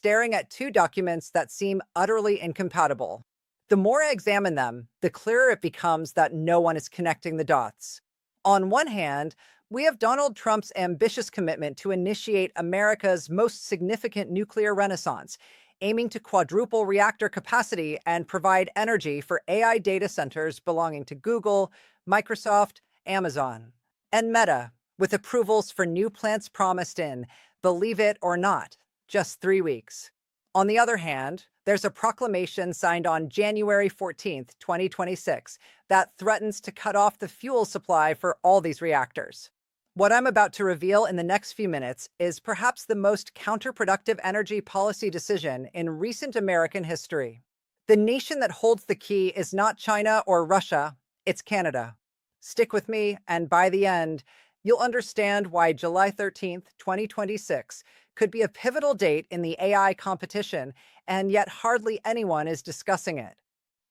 staring at two documents that seem utterly incompatible. The more I examine them, the clearer it becomes that no one is connecting the dots. On one hand, we have Donald Trump's ambitious commitment to initiate America's most significant nuclear renaissance, aiming to quadruple reactor capacity and provide energy for AI data centers belonging to Google, Microsoft, Amazon, and Meta, with approvals for new plants promised in, believe it or not, just 3 weeks. On the other hand, there's a proclamation signed on January 14th, 2026, that threatens to cut off the fuel supply for all these reactors. What I'm about to reveal in the next few minutes is perhaps the most counterproductive energy policy decision in recent American history. The nation that holds the key is not China or Russia, it's Canada. Stick with me, and by the end, you'll understand why July 13th, 2026 could be a pivotal date in the AI competition, and yet hardly anyone is discussing it.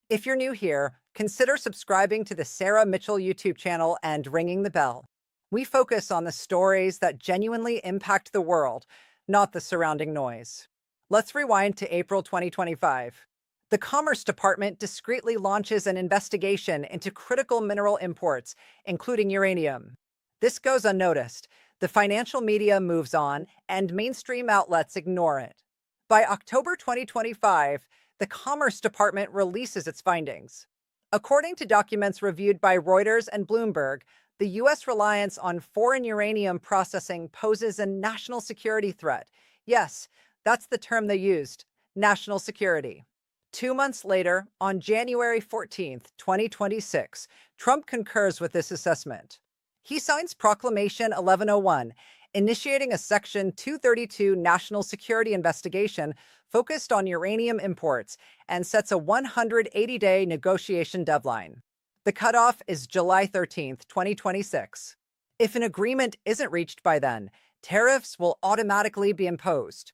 If you're new here, consider subscribing to the Sarah Mitchell YouTube channel and ringing the bell. We focus on the stories that genuinely impact the world, not the surrounding noise. Let's rewind to April 2025. The Commerce Department discreetly launches an investigation into critical mineral imports, including uranium. This goes unnoticed. The financial media moves on, and mainstream outlets ignore it. By October 2025, the Commerce Department releases its findings. According to documents reviewed by Reuters and Bloomberg, the U.S. reliance on foreign uranium processing poses a national security threat. Yes, that's the term they used, national security. 2 months later, on January 14th, 2026, Trump concurs with this assessment. He signs Proclamation 1101, initiating a Section 232 national security investigation focused on uranium imports, and sets a 180-day negotiation deadline. The cutoff is July 13th, 2026. If an agreement isn't reached by then, tariffs will automatically be imposed.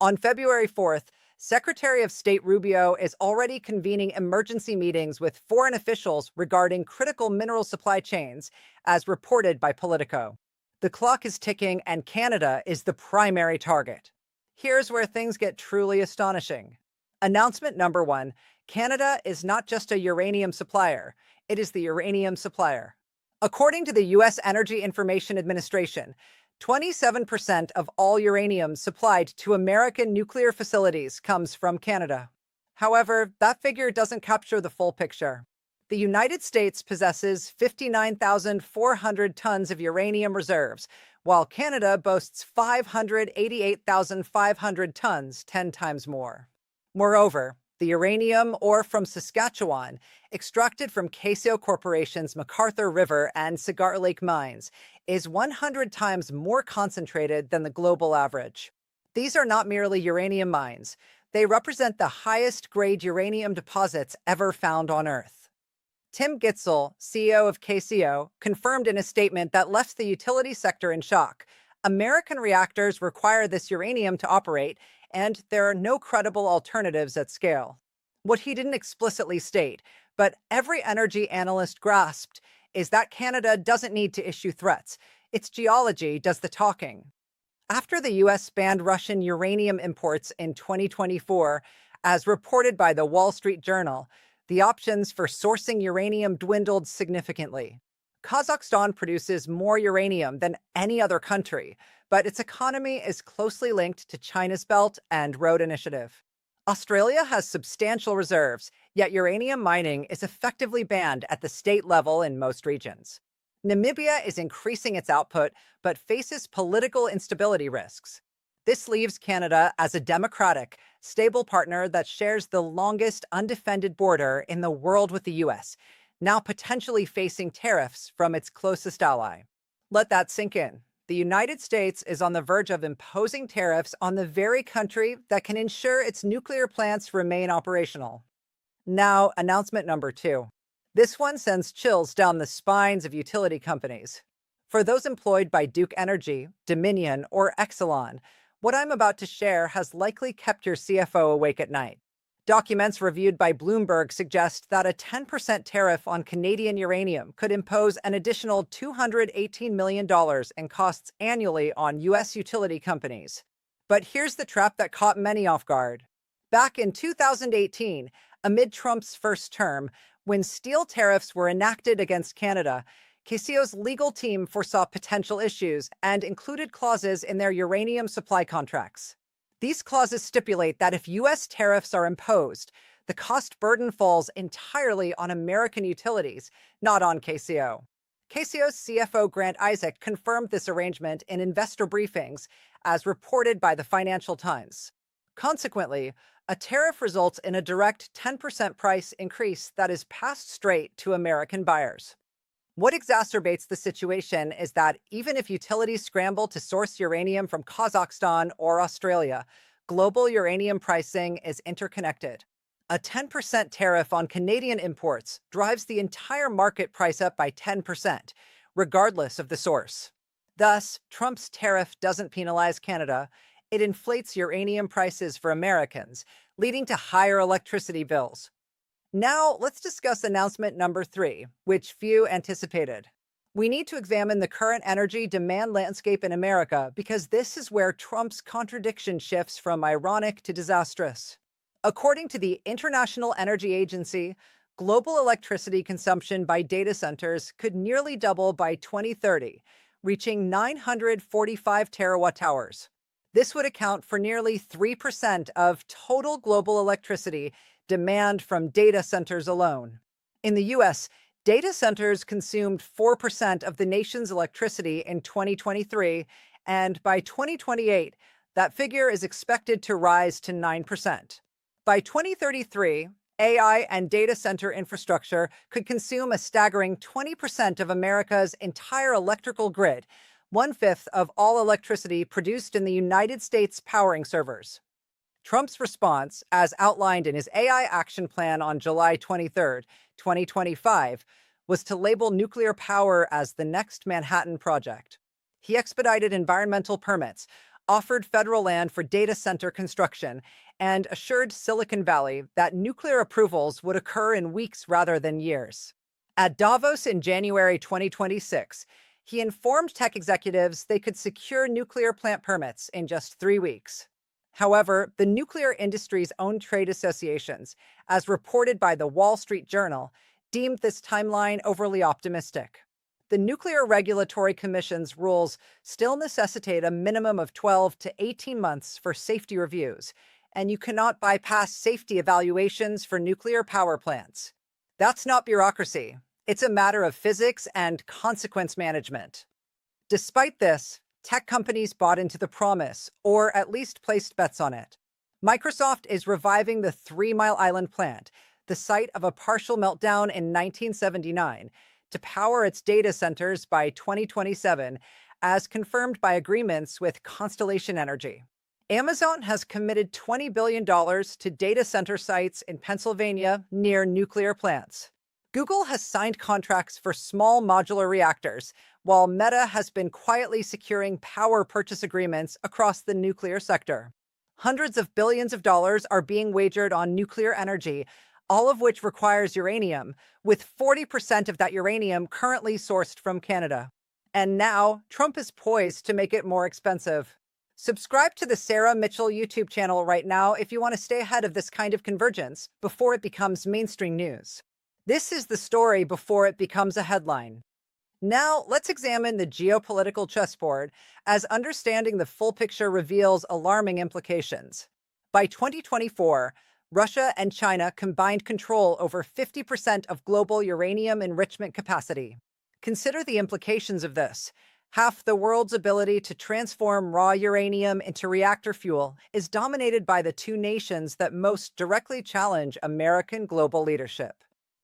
On February 4th, Secretary of State Rubio is already convening emergency meetings with foreign officials regarding critical mineral supply chains, as reported by Politico. The clock is ticking, and Canada is the primary target. Here's where things get truly astonishing. Announcement number one: Canada is not just a uranium supplier, it is the uranium supplier. According to the U.S. Energy Information Administration, 27% of all uranium supplied to American nuclear facilities comes from Canada. However, that figure doesn't capture the full picture. The United States possesses 59,400 tons of uranium reserves, while Canada boasts 588,500 tons, 10 times more. Moreover, the uranium ore from Saskatchewan, extracted from Casio Corporation's McArthur River and Cigar Lake mines, is 100 times more concentrated than the global average. These are not merely uranium mines. They represent the highest grade uranium deposits ever found on Earth. Tim Gitzel, CEO of Casio, confirmed in a statement that left the utility sector in shock. American reactors require this uranium to operate, and there are no credible alternatives at scale. What he didn't explicitly state, but every energy analyst grasped, is that Canada doesn't need to issue threats. Its geology does the talking. After the U.S. banned Russian uranium imports in 2024, as reported by the Wall Street Journal, the options for sourcing uranium dwindled significantly. Kazakhstan produces more uranium than any other country, but its economy is closely linked to China's Belt and Road Initiative. Australia has substantial reserves, yet uranium mining is effectively banned at the state level in most regions. Namibia is increasing its output, but faces political instability risks. This leaves Canada as a democratic, stable partner that shares the longest undefended border in the world with the U.S., now potentially facing tariffs from its closest ally. Let that sink in. The United States is on the verge of imposing tariffs on the very country that can ensure its nuclear plants remain operational. Now, announcement number two. This one sends chills down the spines of utility companies. For those employed by Duke Energy, Dominion, or Exelon, what I'm about to share has likely kept your CFO awake at night. Documents reviewed by Bloomberg suggest that a 10% tariff on Canadian uranium could impose an additional $218 million in costs annually on U.S. utility companies. But here's the trap that caught many off guard. Back in 2018, amid Trump's first term, when steel tariffs were enacted against Canada, KCO's legal team foresaw potential issues and included clauses in their uranium supply contracts. These clauses stipulate that if U.S. tariffs are imposed, the cost burden falls entirely on American utilities, not on KCO. KCO's CFO Grant Isaac confirmed this arrangement in investor briefings, as reported by the Financial Times. Consequently, a tariff results in a direct 10% price increase that is passed straight to American buyers. What exacerbates the situation is that even if utilities scramble to source uranium from Kazakhstan or Australia, global uranium pricing is interconnected. A 10% tariff on Canadian imports drives the entire market price up by 10%, regardless of the source. Thus, Trump's tariff doesn't penalize Canada, it inflates uranium prices for Americans, leading to higher electricity bills. Now, let's discuss announcement number 3, which few anticipated. We need to examine the current energy demand landscape in America because this is where Trump's contradiction shifts from ironic to disastrous. According to the International Energy Agency, global electricity consumption by data centers could nearly double by 2030, reaching 945 terawatt hours. This would account for nearly 3% of total global electricity demand from data centers alone. In the US, data centers consumed 4% of the nation's electricity in 2023, and by 2028, that figure is expected to rise to 9%. By 2033, AI and data center infrastructure could consume a staggering 20% of America's entire electrical grid, one-fifth of all electricity produced in the United States powering servers. Trump's response, as outlined in his AI action plan on July 23, 2025, was to label nuclear power as the next Manhattan Project. He expedited environmental permits, offered federal land for data center construction, and assured Silicon Valley that nuclear approvals would occur in weeks rather than years. At Davos in January 2026, he informed tech executives they could secure nuclear plant permits in just 3 weeks. However, the nuclear industry's own trade associations, as reported by the Wall Street Journal, deemed this timeline overly optimistic. The Nuclear Regulatory Commission's rules still necessitate a minimum of 12 to 18 months for safety reviews, and you cannot bypass safety evaluations for nuclear power plants. That's not bureaucracy. It's a matter of physics and consequence management. Despite this, tech companies bought into the promise, or at least placed bets on it. Microsoft is reviving the 3 Mile Island plant, the site of a partial meltdown in 1979, to power its data centers by 2027, as confirmed by agreements with Constellation Energy. Amazon has committed $20 billion to data center sites in Pennsylvania near nuclear plants. Google has signed contracts for small modular reactors, while Meta has been quietly securing power purchase agreements across the nuclear sector. Hundreds of billions of dollars are being wagered on nuclear energy, all of which requires uranium, with 40% of that uranium currently sourced from Canada. And now, Trump is poised to make it more expensive. Subscribe to the Sarah Mitchell YouTube channel right now if you want to stay ahead of this kind of convergence before it becomes mainstream news. This is the story before it becomes a headline. Now, let's examine the geopolitical chessboard, as understanding the full picture reveals alarming implications. By 2024, Russia and China combined control over 50% of global uranium enrichment capacity. Consider the implications of this. Half the world's ability to transform raw uranium into reactor fuel is dominated by the two nations that most directly challenge American global leadership.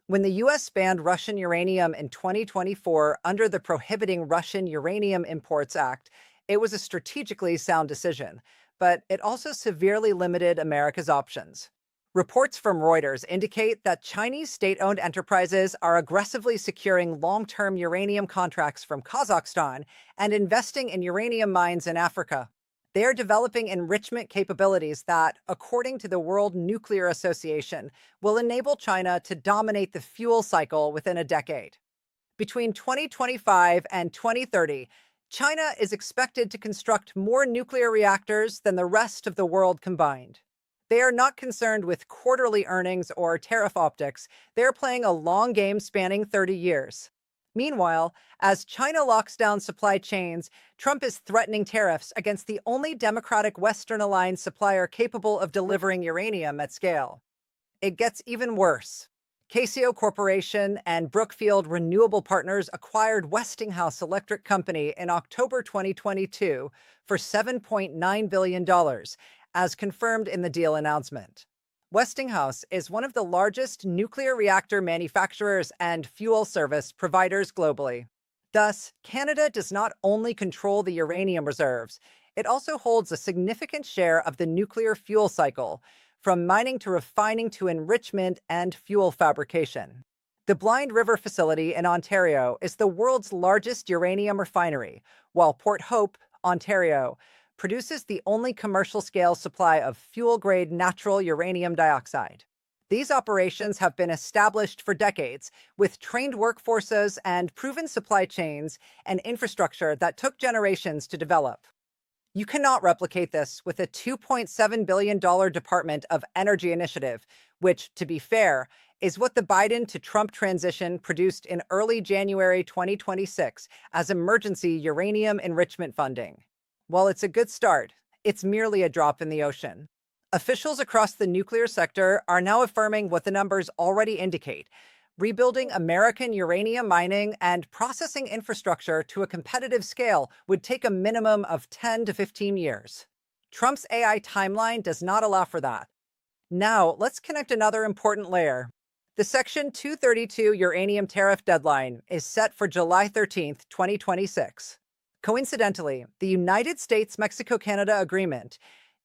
When the U.S. banned Russian uranium in 2024 under the Prohibiting Russian Uranium Imports Act, it was a strategically sound decision, but it also severely limited America's options. Reports from Reuters indicate that Chinese state-owned enterprises are aggressively securing long-term uranium contracts from Kazakhstan and investing in uranium mines in Africa. They are developing enrichment capabilities that, according to the World Nuclear Association, will enable China to dominate the fuel cycle within a decade. Between 2025 and 2030, China is expected to construct more nuclear reactors than the rest of the world combined. They are not concerned with quarterly earnings or tariff optics. They're playing a long game spanning 30 years. Meanwhile, as China locks down supply chains, Trump is threatening tariffs against the only democratic Western aligned supplier capable of delivering uranium at scale. It gets even worse. KCO Corporation and Brookfield Renewable Partners acquired Westinghouse Electric Company in October 2022 for $7.9 billion, dollars, as confirmed in the deal announcement. Westinghouse is one of the largest nuclear reactor manufacturers and fuel service providers globally. Thus, Canada does not only control the uranium reserves, it also holds a significant share of the nuclear fuel cycle, from mining to refining to enrichment and fuel fabrication. The Blind River facility in Ontario is the world's largest uranium refinery, while Port Hope, Ontario, produces the only commercial scale supply of fuel grade natural uranium dioxide. These operations have been established for decades, with trained workforces and proven supply chains and infrastructure that took generations to develop. You cannot replicate this with a $2.7 billion Department of Energy initiative, which, to be fair, is what the Biden to Trump transition produced in early January 2026 as emergency uranium enrichment funding. While it's a good start, it's merely a drop in the ocean. Officials across the nuclear sector are now affirming what the numbers already indicate: rebuilding American uranium mining and processing infrastructure to a competitive scale would take a minimum of 10 to 15 years. Trump's AI timeline does not allow for that. Now, let's connect another important layer. The Section 232 uranium tariff deadline is set for July 13th, 2026. Coincidentally, the United States-Mexico-Canada Agreement,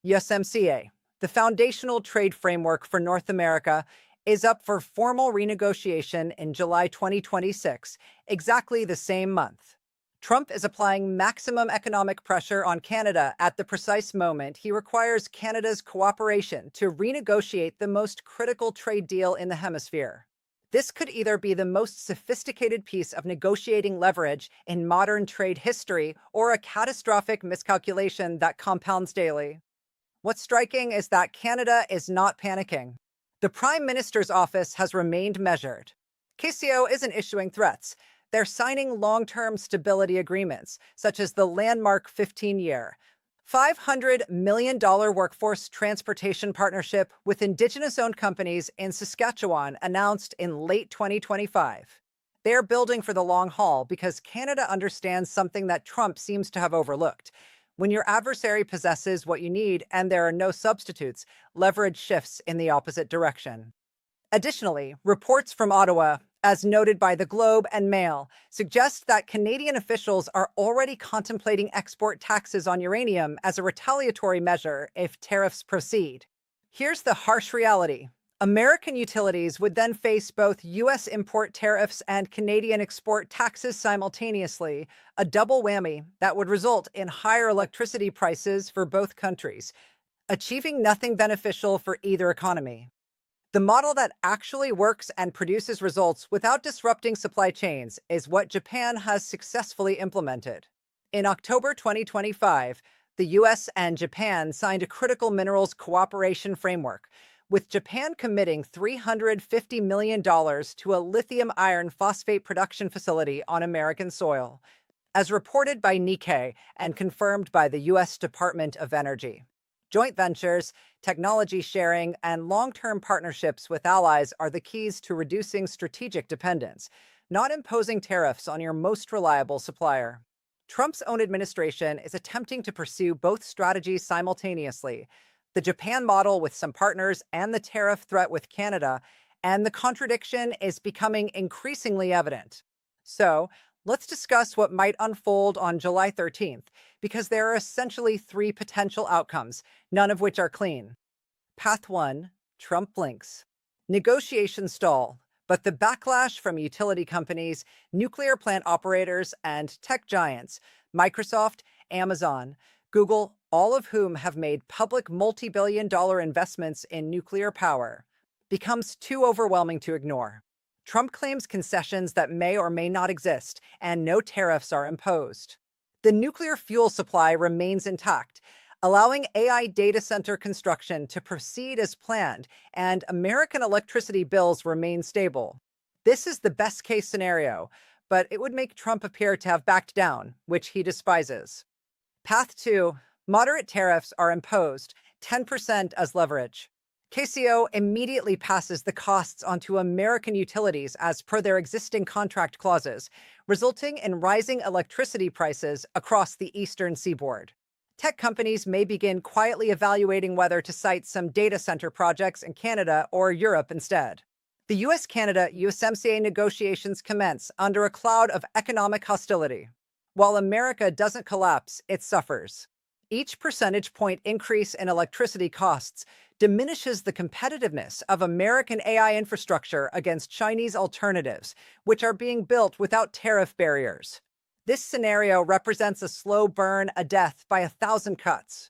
USMCA, the foundational trade framework for North America, is up for formal renegotiation in July 2026, exactly the same month. Trump is applying maximum economic pressure on Canada at the precise moment he requires Canada's cooperation to renegotiate the most critical trade deal in the hemisphere. This could either be the most sophisticated piece of negotiating leverage in modern trade history or a catastrophic miscalculation that compounds daily. What's striking is that Canada is not panicking. The Prime Minister's office has remained measured. KCO isn't issuing threats. They're signing long-term stability agreements, such as the landmark 15-year, $500 million workforce transportation partnership with Indigenous-owned companies in Saskatchewan announced in late 2025. They're building for the long haul because Canada understands something that Trump seems to have overlooked. When your adversary possesses what you need and there are no substitutes, leverage shifts in the opposite direction. Additionally, reports from Ottawa, as noted by the Globe and Mail, suggest that Canadian officials are already contemplating export taxes on uranium as a retaliatory measure if tariffs proceed. Here's the harsh reality. American utilities would then face both U.S. import tariffs and Canadian export taxes simultaneously, a double whammy that would result in higher electricity prices for both countries, achieving nothing beneficial for either economy. The model that actually works and produces results without disrupting supply chains is what Japan has successfully implemented. In October 2025, the U.S. and Japan signed a critical minerals cooperation framework, with Japan committing $350 million to a lithium iron phosphate production facility on American soil, as reported by Nikkei and confirmed by the U.S. Department of Energy. Joint ventures, technology sharing, and long-term partnerships with allies are the keys to reducing strategic dependence, not imposing tariffs on your most reliable supplier. Trump's own administration is attempting to pursue both strategies simultaneously: the Japan model with some partners and the tariff threat with Canada, and the contradiction is becoming increasingly evident. So, let's discuss what might unfold on July 13th, because there are essentially three potential outcomes, none of which are clean. Path 1, Trump blinks. Negotiations stall, but the backlash from utility companies, nuclear plant operators, and tech giants, Microsoft, Amazon, Google, all of whom have made public multi-billion-dollar investments in nuclear power, becomes too overwhelming to ignore. Trump claims concessions that may or may not exist, and no tariffs are imposed. The nuclear fuel supply remains intact, allowing AI data center construction to proceed as planned, and American electricity bills remain stable. This is the best case scenario, but it would make Trump appear to have backed down, which he despises. Path 2, moderate tariffs are imposed, 10% as leverage. KCO immediately passes the costs onto American utilities as per their existing contract clauses, resulting in rising electricity prices across the eastern seaboard. Tech companies may begin quietly evaluating whether to site some data center projects in Canada or Europe instead. The US Canada USMCA negotiations commence under a cloud of economic hostility. While America doesn't collapse, it suffers. Each percentage point increase in electricity costs diminishes the competitiveness of American AI infrastructure against Chinese alternatives, which are being built without tariff barriers. This scenario represents a slow burn, a death by 1,000 cuts.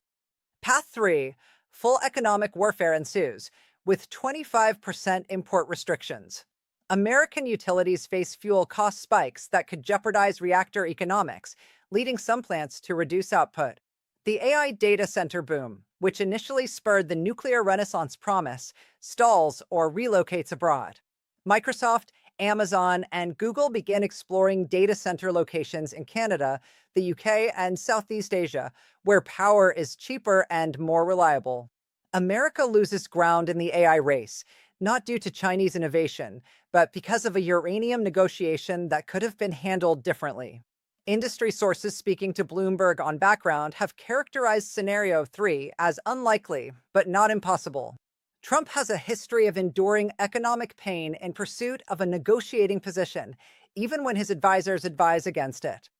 Path 3, full economic warfare ensues, with 25% import restrictions. American utilities face fuel cost spikes that could jeopardize reactor economics, leading some plants to reduce output. The AI data center boom, which initially spurred the nuclear renaissance promise, stalls or relocates abroad. Microsoft, Amazon, and Google begin exploring data center locations in Canada, the UK, and Southeast Asia, where power is cheaper and more reliable. America loses ground in the AI race, not due to Chinese innovation, but because of a uranium negotiation that could have been handled differently. Industry sources speaking to Bloomberg on background have characterized Scenario 3 as unlikely, but not impossible. Trump has a history of enduring economic pain in pursuit of a negotiating position, even when his advisors advise against it.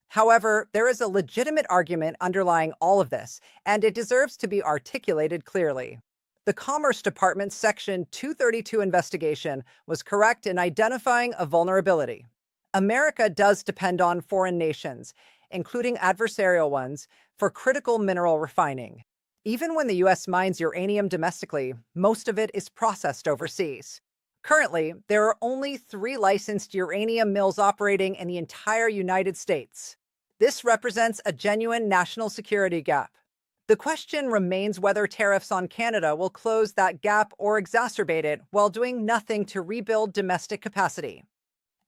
However, there is a legitimate argument underlying all of this, and it deserves to be articulated clearly. The Commerce Department's Section 232 investigation was correct in identifying a vulnerability. America does depend on foreign nations, including adversarial ones, for critical mineral refining. Even when the U.S. mines uranium domestically, most of it is processed overseas. Currently, there are only 3 licensed uranium mills operating in the entire United States. This represents a genuine national security gap. The question remains whether tariffs on Canada will close that gap or exacerbate it while doing nothing to rebuild domestic capacity.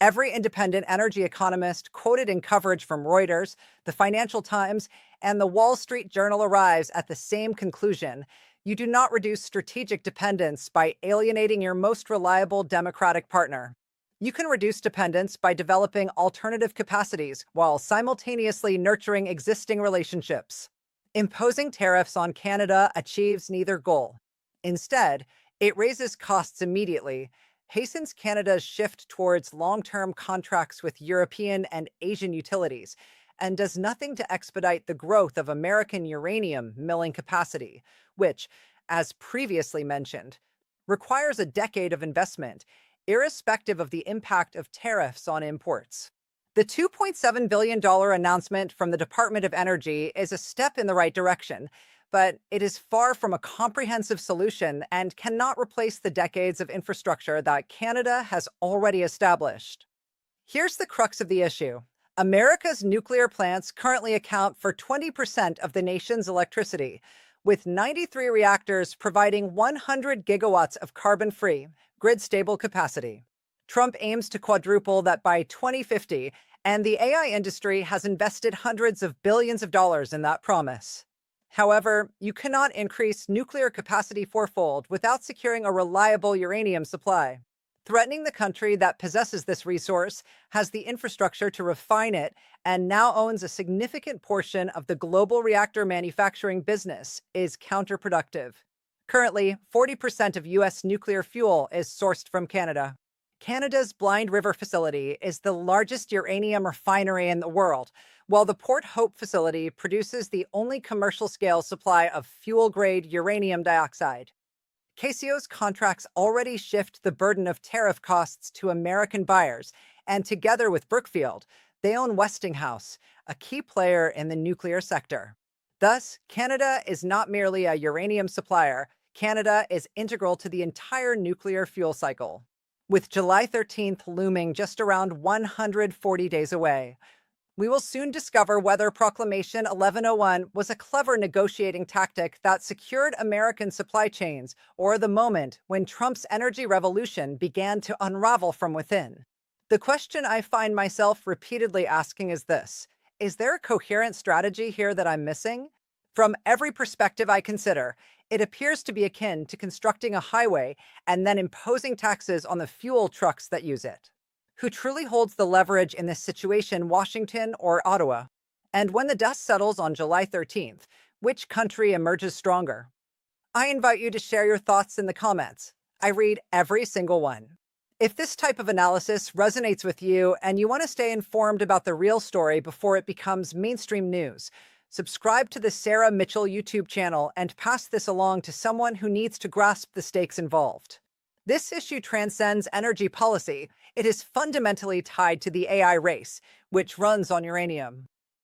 Every independent energy economist quoted in coverage from Reuters, the Financial Times, and the Wall Street Journal arrives at the same conclusion. You do not reduce strategic dependence by alienating your most reliable democratic partner. You can reduce dependence by developing alternative capacities while simultaneously nurturing existing relationships. Imposing tariffs on Canada achieves neither goal. Instead, it raises costs immediately, hastens Canada's shift towards long-term contracts with European and Asian utilities, and does nothing to expedite the growth of American uranium milling capacity, which, as previously mentioned, requires a decade of investment, irrespective of the impact of tariffs on imports. The $2.7 billion announcement from the Department of Energy is a step in the right direction, but it is far from a comprehensive solution and cannot replace the decades of infrastructure that Canada has already established. Here's the crux of the issue. America's nuclear plants currently account for 20% of the nation's electricity, with 93 reactors providing 100 gigawatts of carbon-free, grid-stable capacity. Trump aims to quadruple that by 2050, and the AI industry has invested hundreds of billions of dollars in that promise. However, you cannot increase nuclear capacity fourfold without securing a reliable uranium supply. Threatening the country that possesses this resource, has the infrastructure to refine it, and now owns a significant portion of the global reactor manufacturing business is counterproductive. Currently, 40% of U.S. nuclear fuel is sourced from Canada. Canada's Blind River facility is the largest uranium refinery in the world, while the Port Hope facility produces the only commercial-scale supply of fuel-grade uranium dioxide. KCO's contracts already shift the burden of tariff costs to American buyers, and together with Brookfield, they own Westinghouse, a key player in the nuclear sector. Thus, Canada is not merely a uranium supplier, Canada is integral to the entire nuclear fuel cycle. With July 13th looming just around 140 days away, We will soon discover whether Proclamation 1101 was a clever negotiating tactic that secured American supply chains, or the moment when Trump's energy revolution began to unravel from within. The question I find myself repeatedly asking is this: is there a coherent strategy here that I'm missing? From every perspective I consider, it appears to be akin to constructing a highway and then imposing taxes on the fuel trucks that use it. Who truly holds the leverage in this situation, Washington or Ottawa? And when the dust settles on July 13th, which country emerges stronger? I invite you to share your thoughts in the comments. I read every single one. If this type of analysis resonates with you and you want to stay informed about the real story before it becomes mainstream news, subscribe to the Sarah Mitchell YouTube channel and pass this along to someone who needs to grasp the stakes involved. This issue transcends energy policy. It is fundamentally tied to the AI race, which runs on uranium.